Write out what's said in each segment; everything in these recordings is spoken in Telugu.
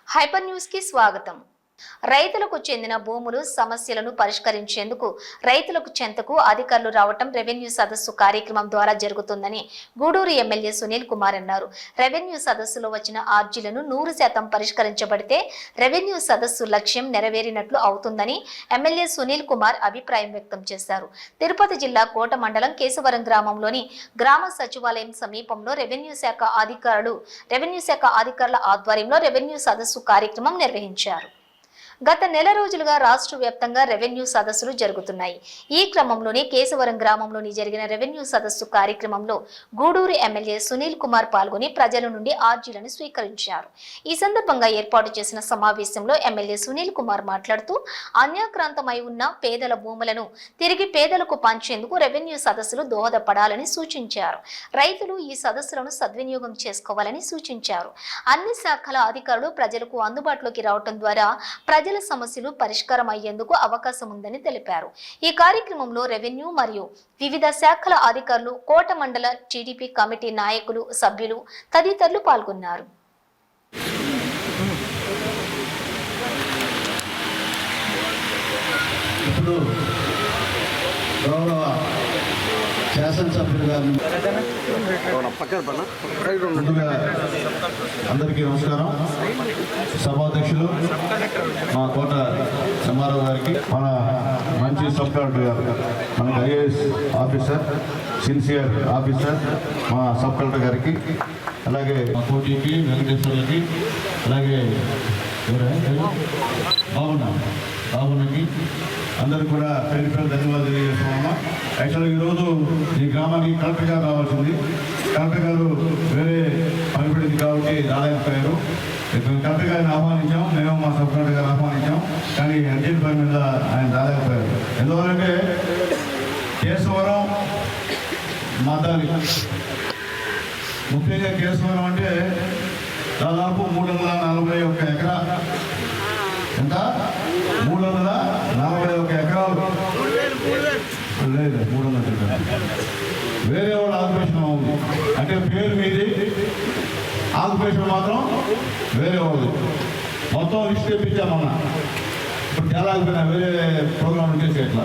హైపర్ న్యూస్ కి స్వాగతం. రైతులకు చెందిన భూములు సమస్యలను పరిష్కరించేందుకు రైతులకు చెంతకు అధికారులు రావటం రెవెన్యూ సదస్సు కార్యక్రమం ద్వారా జరుగుతుందని గూడూరు ఎమ్మెల్యే సునీల్ కుమార్ అన్నారు. రెవెన్యూ సదస్సులో వచ్చిన ఆర్జీలను 100% పరిష్కరించబడితే రెవెన్యూ సదస్సు లక్ష్యం నెరవేరినట్లు అవుతుందని ఎమ్మెల్యే సునీల్ కుమార్ అభిప్రాయం వ్యక్తం చేశారు. తిరుపతి జిల్లా కోట మండలం కేశవరం గ్రామంలోని గ్రామ సచివాలయం సమీపంలో రెవెన్యూ శాఖ అధికారుల ఆధ్వర్యంలో రెవెన్యూ సదస్సు కార్యక్రమం నిర్వహించారు. గత నెల రోజులుగా రాష్ట్ర వ్యాప్తంగా రెవెన్యూ సదస్సులు జరుగుతున్నాయి. ఈ క్రమంలోనే కేశవరం గ్రామంలోని జరిగిన రెవెన్యూ సదస్సు కార్యక్రమంలో గూడూరు ఎమ్మెల్యే సునీల్ కుమార్ పాల్గొని ప్రజల నుండి ఆర్జీలను స్వీకరించారు. ఈ సందర్భంగా ఏర్పాటు చేసిన సమావేశంలో ఎమ్మెల్యే సునీల్ కుమార్ మాట్లాడుతూ అన్యాక్రాంతమై ఉన్న పేదల భూములను తిరిగి పేదలకు పంచేందుకు రెవెన్యూ సదస్సులు దోహదపడాలని సూచించారు. రైతులు ఈ సదస్సులను సద్వినియోగం చేసుకోవాలని సూచించారు. అన్ని శాఖల అధికారులు ప్రజలకు అందుబాటులోకి రావడం ద్వారా ప్రజల సమస్యలు పరిష్కారం అయ్యేందుకు అవకాశం ఉందని తెలిపారు. ఈ కార్యక్రమంలో రెవెన్యూ మరియు వివిధ శాఖల అధికారులు, కోట మండల టీడీపీ కమిటీ నాయకులు, సభ్యులు తదితరులు పాల్గొన్నారు. శాసనసభ్యులు గారు ముందుగా అందరికీ నమస్కారం. సభాధ్యక్షులు మా కోట ఎంఆర్ఓ గారికి, మన మంచి సబ్ కలెక్టర్ గారు, మనకి ఐఏఎస్ ఆఫీసర్, సిన్సియర్ ఆఫీసర్ మా సబ్ కలెక్టర్ గారికి, అలాగే మా కోటికి, వెంకటేశ్వర్లకి, అలాగే బాబునకి అందరికి కూడా పేరు పేరు ధన్యవాదాలు తెలియజేస్తున్నామా. యాక్చువల్గా ఈరోజు ఈ గ్రామానికి కలెక్టర్ గారు రావాల్సింది. కలెక్టర్ గారు వేరే పనిపడింది కాబట్టి రాలేకపోయారు. కలెక్టర్ గారిని ఆహ్వానించాం, మేము మా సబ్ కలెక్టర్ గారిని ఆహ్వానించాం, కానీ అర్జెంట్ పని మీద ఆయన రాలేకపోయారు. ఎందువల్లంటే కేశవరం మాదాలి, ముఖ్యంగా కేశవరం అంటే దాదాపు 341 ఎకరా, ఎంత 341 ఎకరాలు లేదు, 300 ఎకరాలు వేరే వాళ్ళ ఆక్యుపేషన్ ఉంది. అంటే పేరు మీది, ఆక్యుపేషన్ మాత్రం వేరే వాళ్ళు. మొత్తం లిస్ట్ తెప్పించామన్నా. ఇప్పుడు చాలా అయిపోయినా వేరే ప్రోగ్రామ్ చేసి ఎట్లా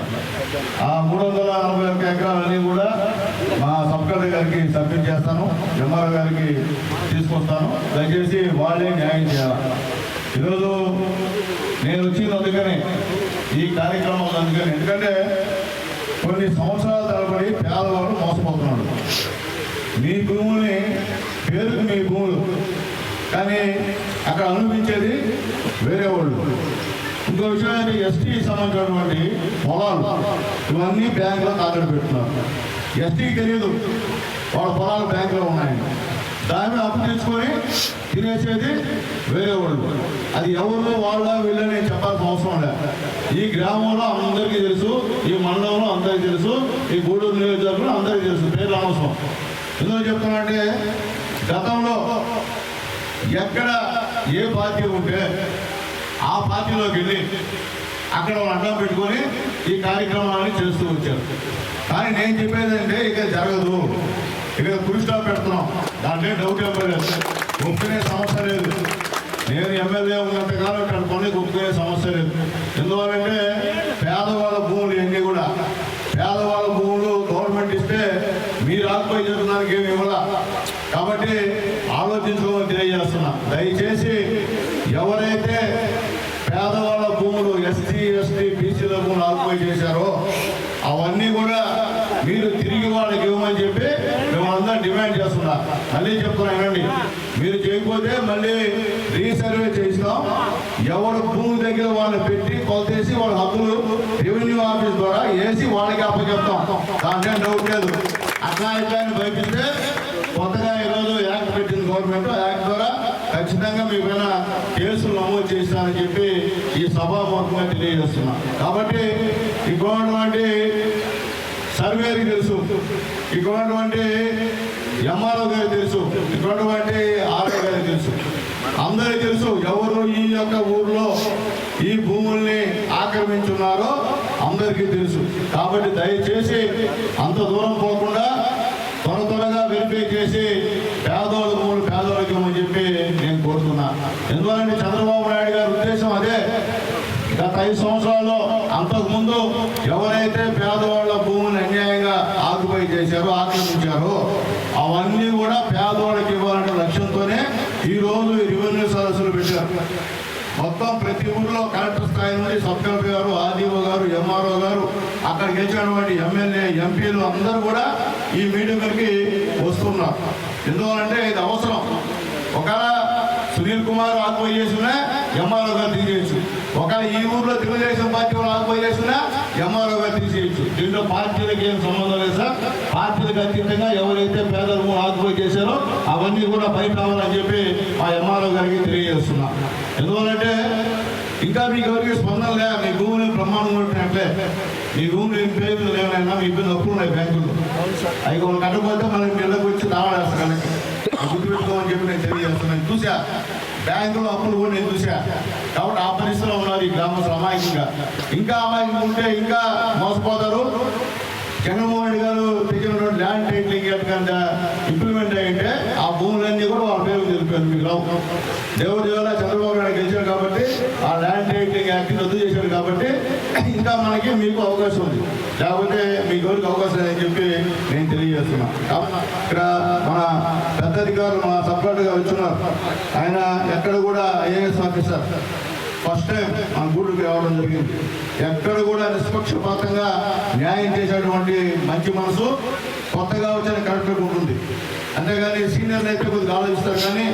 ఆ 341 ఎకరాలన్నీ కూడా మా సబ్ కలెక్టర్ గారికి సబ్మిట్ చేస్తాను, ఎంఆర్ఓ గారికి తీసుకొస్తాను. దయచేసి వాళ్ళే న్యాయం చేయాలి. ఈరోజు నేను వచ్చింది అందుకని, ఈ కార్యక్రమాలు అందుకని, ఎందుకంటే కొన్ని సంవత్సరాల తరబడి పేదవాడు మోసపోతున్నాడు. మీ భూముల్ని పేరుకు మీ భూములు, కానీ అక్కడ అనుభవించేది వేరే వాళ్ళు. ఇంకో విషయం, ఎస్టీ సంబంధించినటువంటి పొలాలు ఇవన్నీ బ్యాంకులో తాకట్టు పెడుతున్నారు. ఎస్టీకి తెలియదు వాళ్ళ పొలాలు బ్యాంకులో ఉన్నాయని. దాన్ని అప్పు తెచ్చుకొని తినేసేది వేరే వాళ్ళు. అది ఎవరు వాళ్ళ వీళ్ళని చెప్పాల్సిన అవసరం లేదు. ఈ గ్రామంలో అందరికీ తెలుసు, ఈ మండలంలో అందరికీ తెలుసు, ఈ గూడూరు నియోజకవర్గంలో అందరికీ తెలుసు. పేర్లు అవసరం. ఎందుకు చెప్తానంటే, గతంలో ఎక్కడ ఏ పార్టీ ఉంటే ఆ పార్టీలోకి వెళ్ళి అక్కడ వాళ్ళు అడ్డం పెట్టుకొని ఈ కార్యక్రమాన్ని చేస్తూ వచ్చారు. కానీ నేను చెప్పేదంటే ఇక జరగదు, ఇక్కడ ఫుల్ స్టాప్ పెడుతున్నాం. దాంట్లో డౌట్ ఇవ్వలేదు, ఒప్పుకునే సమస్య లేదు. నేను ఎమ్మెల్యే ఉన్నంతకాలం ఇక్కడ కొన్ని ఒప్పుకునే సమస్య లేదు. ఎందువల్లంటే పేదవాళ్ళ భూములు ఇవన్నీ కూడా పేదవాళ్ళ భూములు గవర్నమెంట్ ఇస్తే మీరు ఆకుపోయి జరగడానికి ఏమి ఇవ్వాల. కాబట్టి ఆలోచించుకోమని తెలియజేస్తున్నా. దయచేసి ఎవరైతే పేదవాళ్ళ భూములు ఎస్టీ, బీసీల భూములు ఆకుపోయి చేశారో అవన్నీ కూడా మీరు తిరిగి వాళ్ళకి ఇవ్వమని చెప్పి మేమందరం డిమాండ్ చేస్తున్నా. మళ్ళీ చెప్తున్నానండి, మీరు చేయకపోతే మళ్ళీ రీసర్వే చేస్తాం. ఎవరు భూమి దగ్గర వాళ్ళు పెట్టి కొలతేసి వాళ్ళ హక్కులు రెవెన్యూ ఆఫీస్ ద్వారా వేసి వాళ్ళకి అప్పచెప్తాం. దాంట్లో డౌట్ లేదు. అట్లా ఇట్లా భయపిస్తే కొత్తగా ఈరోజు యాక్ట్ పెట్టింది గవర్నమెంట్. యాక్ట్ ద్వారా ఖచ్చితంగా మీ పైన కేసులు నమోదు చేస్తానని చెప్పి ఈ సభాముఖంగా తెలియజేస్తున్నా. కాబట్టి ఇటువంటి సర్వేకి తెలుసు, ఇటువంటి ఎంఆర్ఓ గారికి తెలుసు, ఇటువంటి ఆర్ఓ గారికి తెలుసు, అందరికీ తెలుసు ఎవరు ఈ యొక్క ఊర్లో ఈ భూముల్ని ఆక్రమించున్నారో అందరికీ తెలుసు. కాబట్టి దయచేసి అంత దూరం పోకుండా త్వరగా వెరిఫై చేసి పేదవాళ్ళ భూములు పేదవాళ్ళకి ఇవ్వమని చెప్పి నేను కోరుతున్నా. ఎందువల్లంటే చంద్రబాబు 5 సంవత్సరాల్లో అంతకుముందు ఎవరైతే పేదవాళ్ళ భూములు అన్యాయంగా ఆక్యుపై చేశారో, ఆక్రమించారో అవన్నీ కూడా పేదవాళ్ళకి ఇవ్వాలనే లక్ష్యంతోనే ఈరోజు రెవెన్యూ సదస్సులు పెట్టారు. మొత్తం ప్రతి ఊర్లో కలెక్టర్ స్థాయి నుండి సబ్ కలెక్టర్ గారు, ఆర్డీఓ గారు, ఎంఆర్ఓ గారు, అక్కడ గెలిచినటువంటి ఎమ్మెల్యే, ఎంపీలు అందరూ కూడా ఈ మీటింగ్కి వస్తున్నారు. ఎందువలంటే ఇది అవసరం. ఒకవేళ సునీల్ కుమార్ ఆక్యుపై చేసినా ఎంఆర్ఓ గారు తీసేయచ్చు. ఒకవేళ ఈ ఊర్లో తెలుగుదేశం పార్టీ వాళ్ళు ఆక్యుపై చేసినా ఎంఆర్ఓ గారు తీసేయచ్చు. దీంట్లో పార్టీలకు ఏం సంబంధం లేదు సార్. పార్టీలకు అతీతంగా ఎవరైతే పేదలు ఆక్యుపై చేశారో అవన్నీ కూడా బయట రావాలని చెప్పి మా ఎంఆర్ఓ గారికి తెలియజేస్తున్నా. ఎందువల్లంటే ఇంకా మీకు ఎవరికి స్పందన లే, మీ భూమిని ప్రమాణం కొట్టినట్లే. మీ భూములు పేర్లు లేవైనా మీ ఇబ్బంది అప్పులు ఉన్నాయి బ్యాంకులు. అవి వాళ్ళు కట్టకపోతే మనం ఇళ్ళకి వచ్చి దావాడేస్తాను. గుర్తుపెట్టుకోమని చెప్పి నేను తెలియజేస్తున్నాను. చూసా బ్యాంకులో అప్పులు కూడా నేను చూసా. కాబట్టి ఆ పరిస్థితిలో ఉన్నారు ఈ గ్రామస్తులు అమాయకంగా. ఇంకా అమాయకంగా ఉంటే ఇంకా మోసపోతారు. జగన్మోహన్ రెడ్డి గారు తెచ్చినటువంటి ల్యాండ్ టైటిలింగ్ యాక్ట్ కింద ఇంప్లిమెంట్ అయ్యింటే ఆ భూములన్నీ కూడా వాళ్ళ పేరు తెలిపారు. మీకు రావు దేవుడి దేవాల చంద్రబాబు నాయుడు గెలిచారు కాబట్టి ఆ ల్యాండ్ టైటిలింగ్ యాక్ట్ రద్దు చేశారు కాబట్టి ఇంకా మనకి మీకు అవకాశం ఉంది. లేకపోతే మీకు ఎవరికి అవకాశం లేదని చెప్పి నేను తెలియజేస్తున్నాను. ఇక్కడ మన పెద్ద అధికారులు మన సబ్ కలెక్టర్ గారు వచ్చున్నారు. ఆయన ఎక్కడ కూడా ఐఏఎస్ ఆఫీసర్ ఫస్ట్ టైం మన గూడూరుకి రావడం జరిగింది. ఎక్కడ కూడా నిష్పక్షపాతంగా న్యాయం చేసేటువంటి మంచి మనసు కొత్తగా వచ్చిన కలెక్టర్కి ఉంటుంది. అంతేగాని సీనియర్లు అయితే కొద్దిగా ఆలోచిస్తారు. కానీ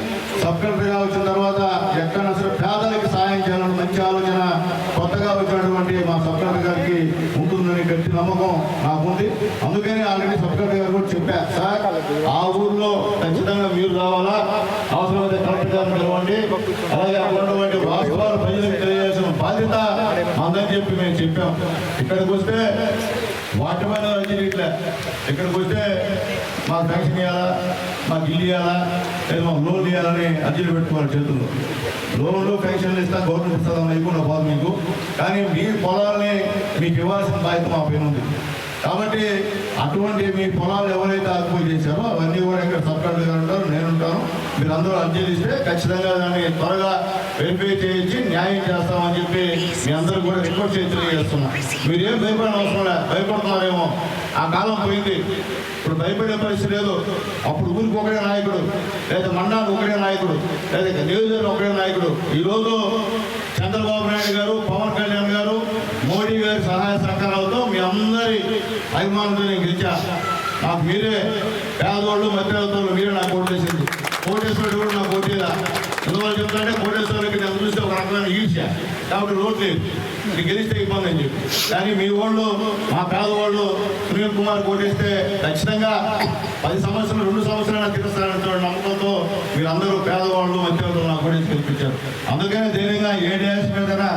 సబ్ కలెక్టర్గా వచ్చిన తర్వాత ఎక్కడ అసలు పేదలకు సహాయం చేయాలని మంచి ఆలోచన కొత్తగా వచ్చినటువంటి మా సబ్ కలెక్టర్ గారికి ఉంటుందని గట్టి నమ్మకం నాకుంది. అందుకని ఆల్రెడీ సబ్ కలెక్టర్ గారు కూడా చెప్పా, సార్ ఆ ఊర్లో ఖచ్చితంగా మీరు రావాలా, అవసరమైతే కలెక్టర్ గారిని పిలవండి, అలాగే అక్కడ ఉన్నటువంటి వాస్తవాలు ప్రజలకు తెలియజేసిన బాధ్యత అందని చెప్పి మేము చెప్పాం. ఇక్కడికి వస్తే వాటి మీద ఇట్లా ఇక్కడికి వస్తే మాకు పెన్షన్ ఇవ్వాలా, మాకు ఇల్లు ఇవ్వాలా, లేదా మాకు లోన్లు ఇవ్వాలని అర్జీలు పెట్టుకోవాలి చేతుల్లో. లోన్లు పెన్షన్లు ఇస్తా, గవర్నమెంట్ ఇస్తుందని అయిపోయిన బాధ మీకు. కానీ మీ పొలాలని మీకు ఇవ్వాల్సిన బాధ్యత మా పైన ఉంది. కాబట్టి అటువంటి మీ పొలాలు ఎవరైతే ఆక్యుపై చేశారో అవన్నీ కూడా ఇక్కడ సబ్ కలెక్టర్ గారు ఉంటారు, నేను ఉంటాను. మీరు అందరూ అర్జీలు ఇస్తే ఖచ్చితంగా దాన్ని త్వరగా వెరిఫై చేయించి న్యాయం చేస్తామని చెప్పి మీ అందరూ కూడా రిక్వెస్ట్ చేసి తెలియజేస్తున్నాం. మీరేం భయపడిన అవసరం లేదు. భయపడుతున్నారేమో, ఆ కాలం పోయింది. ఇప్పుడు భయపడే పరిస్థితి లేదు. అప్పుడు ఊరికి ఒకడే నాయకుడు, లేదా మండలానికి ఒకడే నాయకుడు, లేదా నియోజకవర్గం ఒకడే నాయకుడు. ఈరోజు చంద్రబాబు నాయుడు గారు, పవన్ కళ్యాణ్ గారు, మోడీ గారి సహాయ సహకారాలతో మీ అందరి అభిమానంతో నేను గెలిచా. నాకు మీరే పేదవాళ్ళు, మధ్యవర్తులు మీరే నాకు ఓటు వేసింది. కోటేశ్వరుడు కూడా నాకు ఓటేదా. ఎందువల్ల చెప్తానంటే కోటేశ్వరుడికి నేను చూస్తే ఒక రకమైన ఈర్ష్య. కాబట్టి రోడ్ లేదు, ఇది గెలిస్తే ఇబ్బంది అని చెప్పి. కానీ మీ వాళ్ళు, మా పేదవాళ్ళు సునీల్ కుమార్ కోటేస్తే ఖచ్చితంగా 10 సంవత్సరాలు 2 సంవత్సరాలు తీరుస్తారనే నమ్మకంతో మీరందరూ పేదవాళ్ళు, మధ్యవర్తులు నాకు కోటేసి గెలిపించారు. అందుకనే ధైర్యంగా ఏ డ్యాన్స్ మీదైనా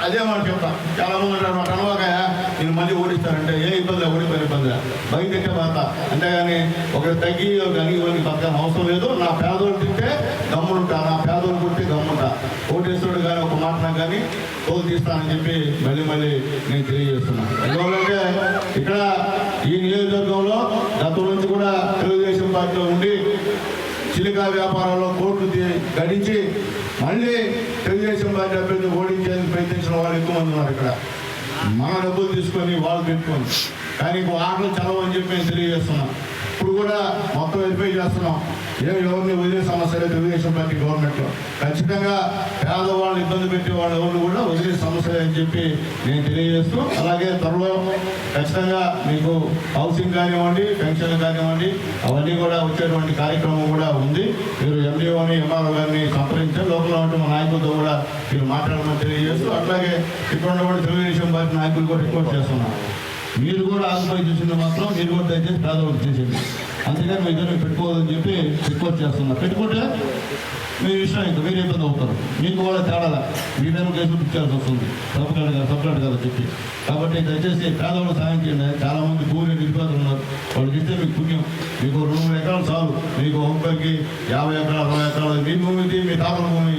అదే మనం చెప్తాం. చాలా మంది ఉంటారు అనవాకాయ నేను మళ్ళీ ఓడిస్తారంటే ఏ ఇబ్బంది, ఓడిపోయిన ఇబ్బంది బయట తిట్టే బాధ. అంతేగాని ఒకటి తగ్గి కానీ ఇవన్నీ బతకాలని అవసరం లేదు. నా పేదోడు తింటే గమ్ముంటా, నా పేదోడు పుట్టి గమ్ముంటా. ఓటేస్తాడు కానీ ఒక మాట నాకు కానీ తోలు తీస్తానని చెప్పి మళ్ళీ నేను తెలియజేస్తున్నాను. ఎందువల్లంటే ఇక్కడ ఈ నియోజకవర్గంలో గతం నుంచి కూడా తెలుగుదేశం పార్టీలో ఉండి చిలికా వ్యాపారాల్లో కోర్టు గడించి మళ్ళీ తెలుగుదేశం పార్టీ అభ్యర్థి ఓడించేందుకు ప్రయత్నించిన వాళ్ళు ఎక్కువ మంది ఉన్నారు. ఇక్కడ మన డబ్బులు తీసుకొని వాళ్ళు పెట్టుకొని, కానీ ఆటలు చదవని చెప్పి మేము తెలియజేస్తున్నాం. ఇప్పుడు కూడా మొత్తం వెరిఫై చేస్తున్నాం. ఎవరిని వదిలే సమస్య లేదు తెలుగుదేశం పార్టీ గవర్నమెంట్లో. ఖచ్చితంగా పేదవాళ్ళని ఇబ్బంది పెట్టే వాళ్ళు ఎవరు కూడా వదిలే సమస్య అని చెప్పి నేను తెలియజేస్తూ, అలాగే త్వరలో ఖచ్చితంగా మీకు హౌసింగ్ కానివ్వండి, పెన్షన్ కానివ్వండి, అవన్నీ కూడా వచ్చేటువంటి కార్యక్రమం కూడా ఉంది. మీరు ఎండిఓని, ఎంఆర్ఓ గారిని సంప్రదించారు. లోపల ఉంటే మా నాయకులతో కూడా మీరు మాట్లాడమని తెలియజేస్తూ, అట్లాగే ఇక్కడ ఉన్నటువంటి తెలుగుదేశం పార్టీ నాయకులు కూడా రిక్వెస్ట్ చేస్తున్నాం. మీరు కూడా ఆక్యుపై చేసింది మాత్రం మీరు కూడా దయచేసి పేదవాళ్ళకి చేసేది. అందుకని మీ ఇద్దరు పెట్టుకోవద్దని చెప్పి రిక్వెస్ట్ చేస్తున్నారు. పెట్టుకుంటే మీ ఇష్టం, ఇంకా మీరు ఇబ్బంది అవుతారు. మీకు కూడా తేడా మీ మీద కేసు ఇచ్చాల్సి వస్తుంది సపరేట్ కదా చెప్పి. కాబట్టి దయచేసి పేదవాళ్ళు సాయం చేయండి. చాలామంది భూమి నిరుపేదలు ఉన్నారు, వాళ్ళకి ఇస్తే మీకు పుణ్యం. మీకు 2-3 ఎకరాలు చాలు. మీకు ఒక్కరికి 50 ఎకరాలు 60 ఎకరాలు మీ భూమిది, మీ తాతల భూమి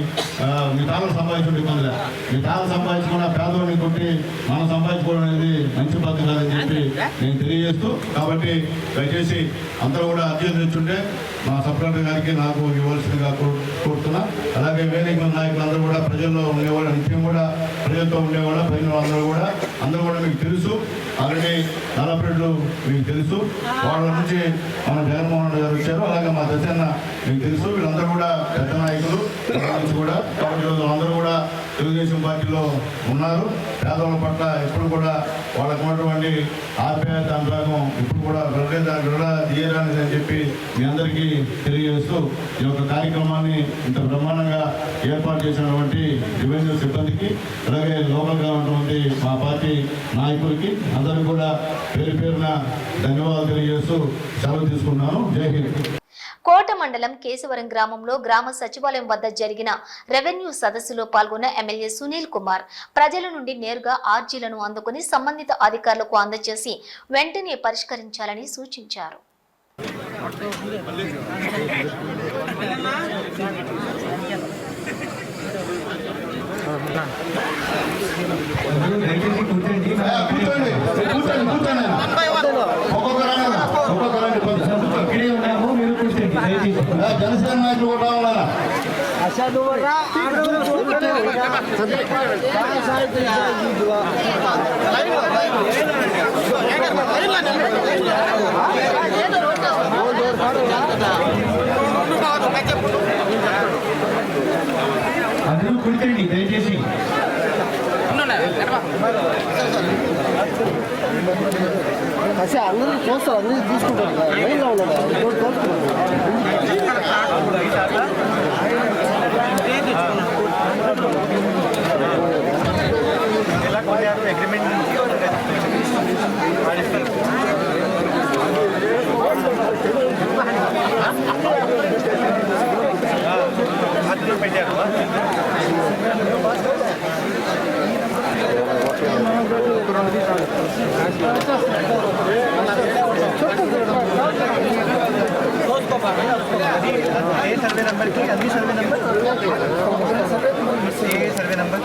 మీ తాళం సంపాదించుకుంటే ఇబ్బందిలే, మీ తాళం సంపాదించుకున్న పేదవాడిని కొట్టి మనం సంపాదించుకోవడం అనేది మంచి పద్ధతి కాదని చెప్పి నేను తెలియజేస్తూ, కాబట్టి దయచేసి అందరూ కూడా అర్జీ తెచ్చుంటే మా సప్రెంటర్ గారికి నాకు ఇవ్వాల్సిందిగా కోరుతున్నా. అలాగే వేదిక నాయకులందరూ కూడా ప్రజల్లో ఉండేవాళ్ళు, నిత్యం కూడా ప్రజలతో ఉండేవాళ్ళు, ప్రజలు అందరూ కూడా మీకు తెలుసు. ఆల్రెడీ నల్లపరెడ్లు మీకు తెలుసు, వాళ్ళ నుంచి మన జగన్మోహన్ రెడ్డి గారు వచ్చారు. అలాగే మా దశన్న మీకు తెలుసు. వీళ్ళందరూ కూడా పెద్ద నాయకులు నుంచి కూడా, కాబట్టి అందరూ కూడా తెలుగుదేశం పార్టీలో ఉన్నారు. పేదవాళ్ళ పట్ల ఎప్పుడు కూడా వాళ్ళకు ఉన్నటువంటి ఆప్యాయత అనురాగం ఇప్పుడు కూడా తీయరానిది అని చెప్పి మీ అందరికీ తెలియజేస్తూ, ఈ యొక్క కార్యక్రమాన్ని ఇంత బ్రహ్మాండంగా ఏర్పాటు చేసినటువంటి రెవెన్యూ సిబ్బందికి, అలాగే లోకల్గా ఉన్నటువంటి మా పార్టీ నాయకులకి అందరికీ కూడా పేరు పేరున ధన్యవాదాలు తెలియజేస్తూ సెలవు తీసుకున్నాను. జై హింద్. కోట మండలం కేశవరం గ్రామంలో గ్రామ సచివాలయం వద్ద జరిగిన రెవెన్యూ సదస్సులో పాల్గొన్న ఎమ్మెల్యే సునీల్ కుమార్ ప్రజల నుండి నేరుగా ఆర్జీలను అందుకుని సంబంధిత అధికారులకు అందజేసి వెంటనే పరిష్కరించాలని సూచించారు. జనసేన నాయకులు కూడా ఉన్నారా? అందరూ కూర్చోండి దయచేసి. అందరూ చూస్తారు, అందరూ తీసుకుంటారు. सर्वे नंबर की अभी सर्वे नंबर सर्वे नंबर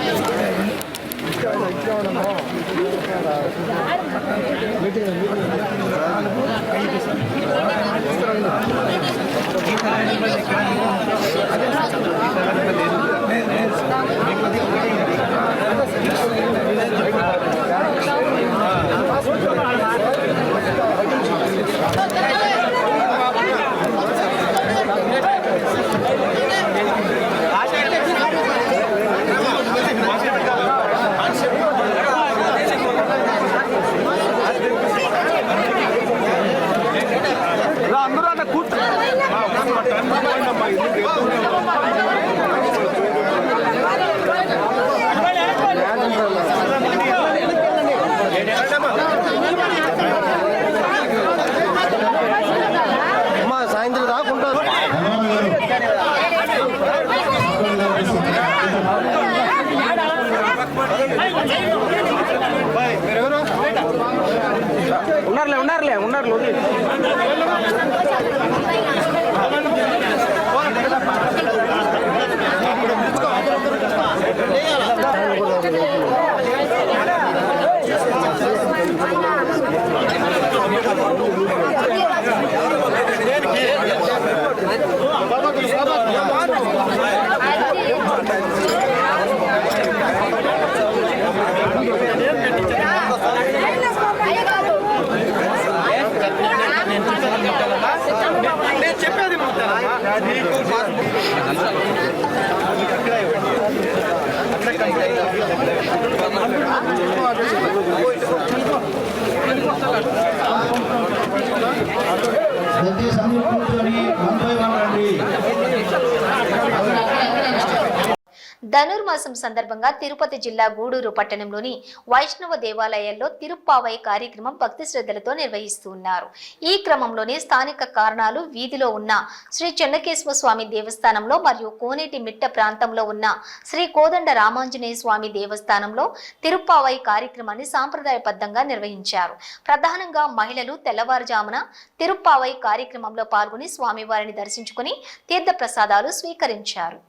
సాయంత్రం దాకా ఉంటారు. ఉన్నారు చెప్పేది ప్రతి సమయం కూర్చొని 1 by 1 రండి. ధనుర్మాసం సందర్భంగా తిరుపతి జిల్లా గూడూరు పట్టణంలోని వైష్ణవ దేవాలయాల్లో తిరుప్పావై కార్యక్రమం భక్తి శ్రద్ధలతో నిర్వహిస్తున్నారు. ఈ క్రమంలోనే స్థానిక కారణాలు వీధిలో ఉన్న శ్రీ చెన్నకేశ్వర స్వామి దేవస్థానంలో మరియు కోనేటి మిట్ట ప్రాంతంలో ఉన్న శ్రీ కోదండ రామాంజనేయ స్వామి దేవస్థానంలో తిరుప్పావై కార్యక్రమాన్ని సాంప్రదాయబద్ధంగా నిర్వహించారు. ప్రధానంగా మహిళలు తెల్లవారుజామున తిరుప్పావై కార్యక్రమంలో పాల్గొని స్వామివారిని దర్శించుకుని తీర్థ ప్రసాదాలు స్వీకరించారు.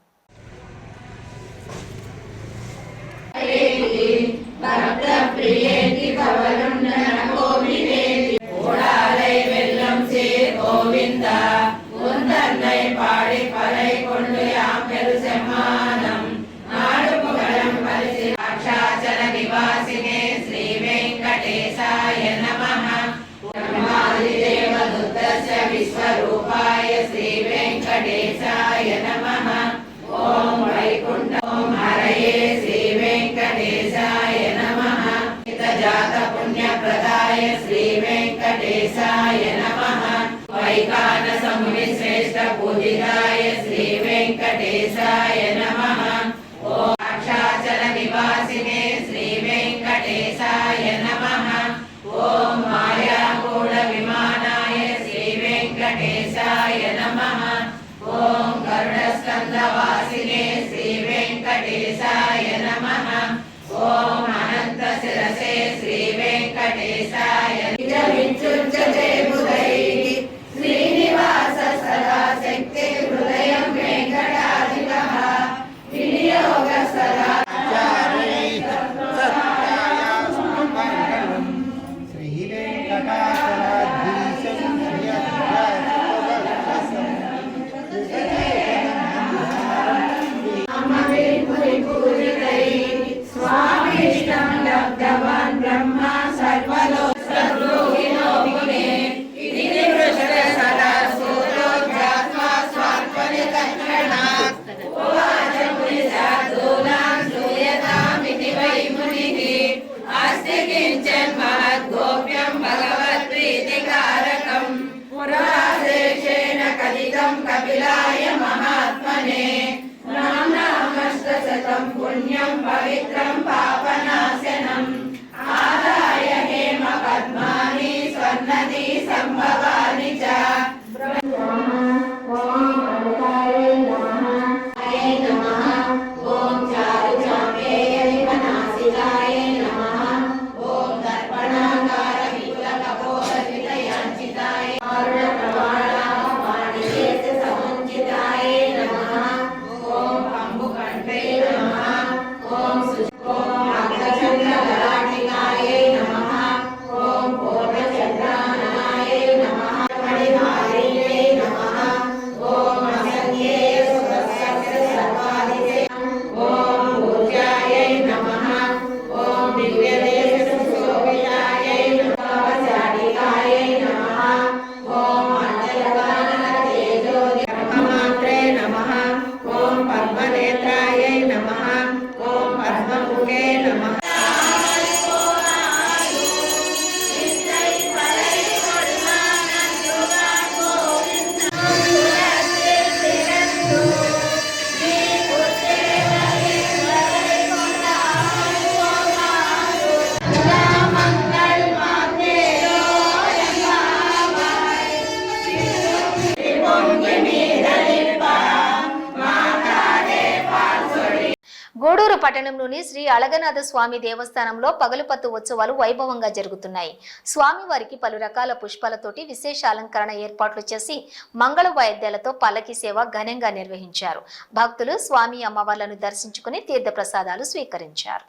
గూడూరు పట్టణంలోని శ్రీ అళగనాథ స్వామి దేవస్థానంలో పగలుపత్తు ఉత్సవాలు వైభవంగా జరుగుతున్నాయి. స్వామివారికి పలు రకాల పుష్పాలతోటి విశేష అలంకరణ ఏర్పాట్లు చేసి మంగళ వాయిద్యాలతో పల్లకి సేవ ఘనంగా నిర్వహించారు. భక్తులు స్వామి అమ్మవార్లను దర్శించుకుని తీర్థ ప్రసాదాలు స్వీకరించారు.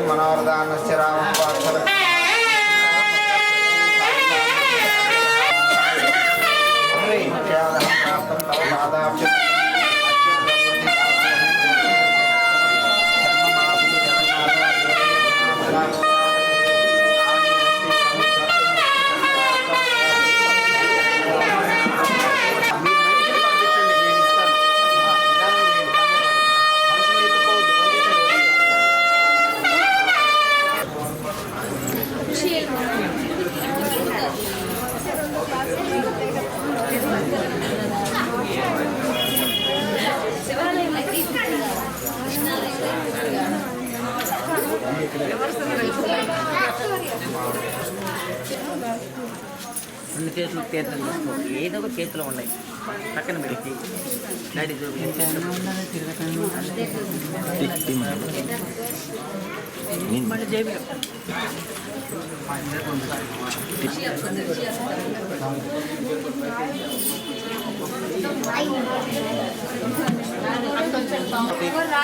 मनोरदानस्य रामं वात्सल రెండు చేతులు ఏదో ఒక చేతిలో ఉన్నాయి పక్కన పెట్టి డాడీ మళ్ళీ జేబులో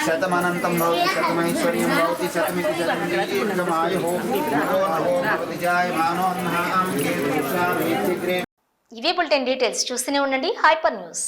शतमनन्तं भवति शतमैश्वर्यं भवति शतमिति शतमितिमायुः नमो भवति जायमानो अन्नः ఇవే బులెటిన్ డీటెయిల్స్ చూస్తూనే ఉండండి హైపర్ న్యూస్.